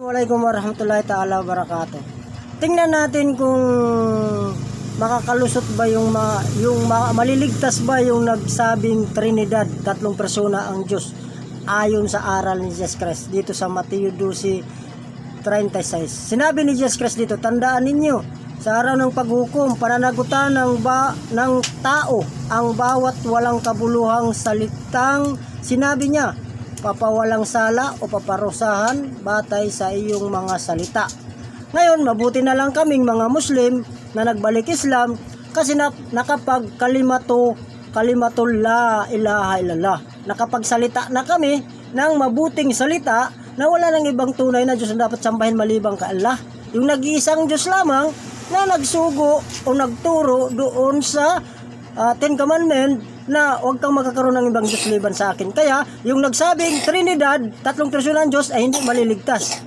Assalamualaikum warahmatullahi ta'ala wabarakatuh. Tingnan natin kung makakalusot ba maliligtas ba yung nagsabing Trinidad, tatlong persona ang Diyos ayon sa aral ni Jesus Christ dito sa Mateo 12:36. Sinabi ni Jesus Christ dito, tandaan ninyo, sa araw ng paghukom, pananagutan ng tao ang bawat walang kabuluhang salitang sinabi niya, papawalang sala o paparusahan batay sa iyong mga salita. Ngayon, mabuti na lang kaming mga Muslim na nagbalik Islam kasi nakapag kalimatul la ilaha illallah. Nakapagsalita na kami ng mabuting salita na wala nang ibang tunay na Diyos na dapat sambahin malibang ka Allah. Yung nag-iisang Diyos lamang na nagsugo o nagturo doon sa Ten Commandments na huwag kang magkakaroon ng ibang Diyos liban sa akin. Kaya, yung nagsabing Trinidad, tatlong persona ng Diyos ay hindi maliligtas.